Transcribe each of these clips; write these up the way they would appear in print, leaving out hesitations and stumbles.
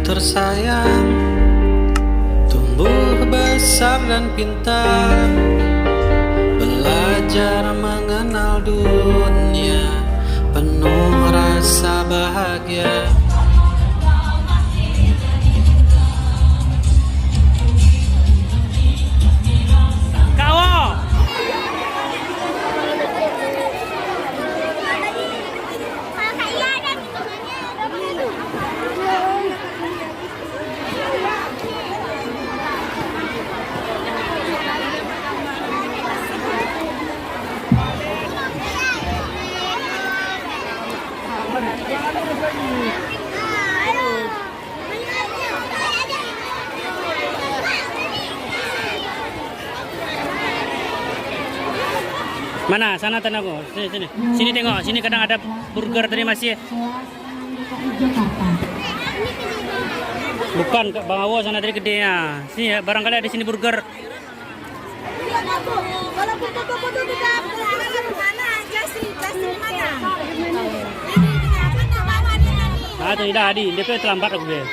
tersayang, tumbuh besar dan pintar, belajar mengenal dunia penuh rasa bahagia. Mana? Sana tenaga. Sini, sini. Sini tengok. Sini kadang ada burger tadi masih. Bukan Bang Awo, sana tadi gedenya. Sini ya, barangkali ada sini burger. Kalau foto-foto di mana aja sih? Plastik mana? Ah, itu dah Adi. Dia tuh terlambat aku dia.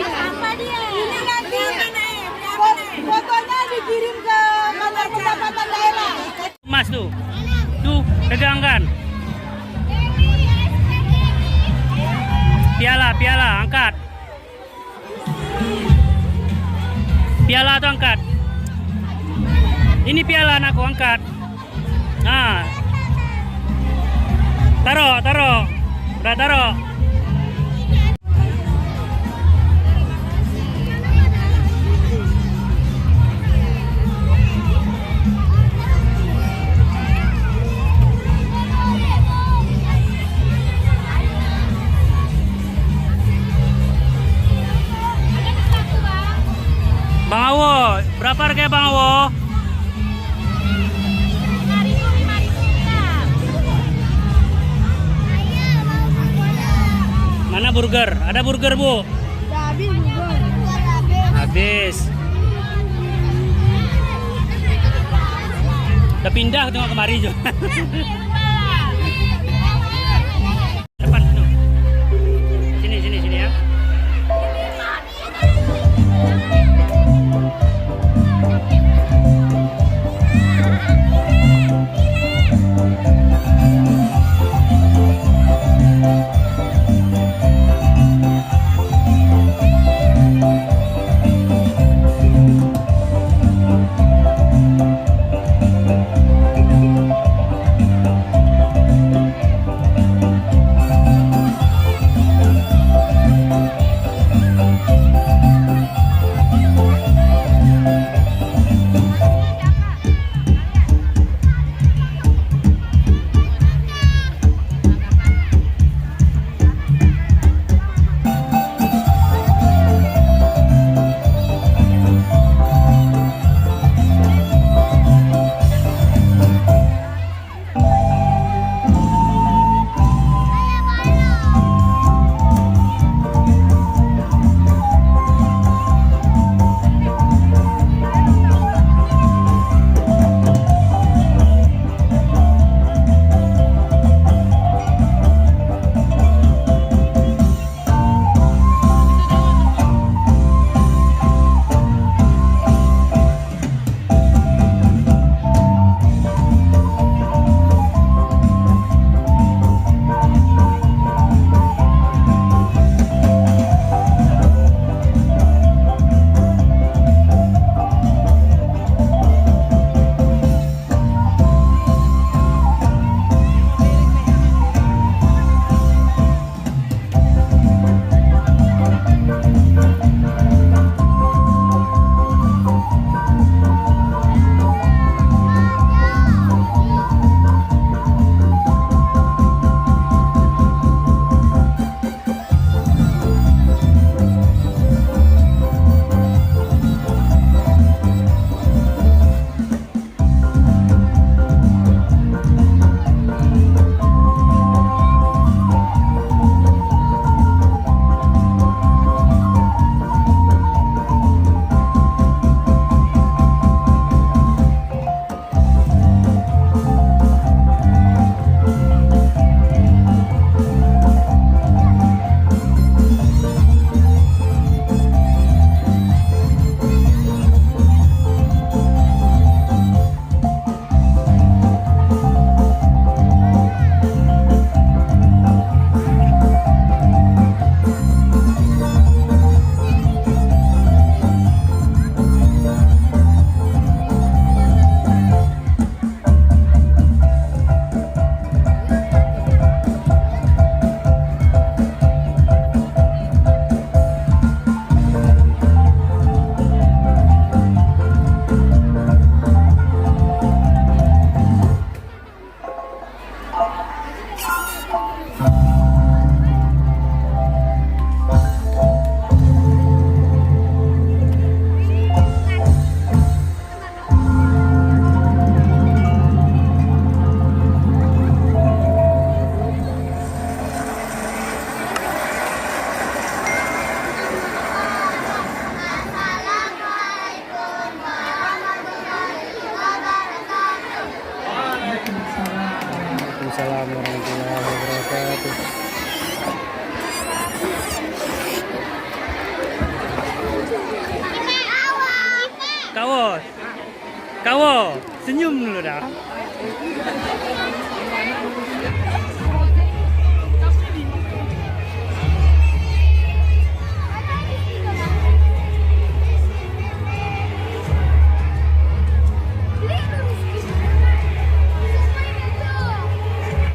Apa dia? Ini nanti fotonya dikirim ke Kantor Pendapatan Daerah. Mas tuh. Tuh, pegang kan. Piala, angkat. Piala tuh angkat. Ini piala anakku, angkat. Nah. Taruh. Udah taruh. Bang Awo, berapa harganya Bang Awo? Mana burger? Ada burger, Bu? Habis burger. Habis. Udah pindah tengok kemari juga. Depan situ. Sini ya. Waalaikumsalam warahmatullahi wabarakatuh. Kawo, senyum dulu dah.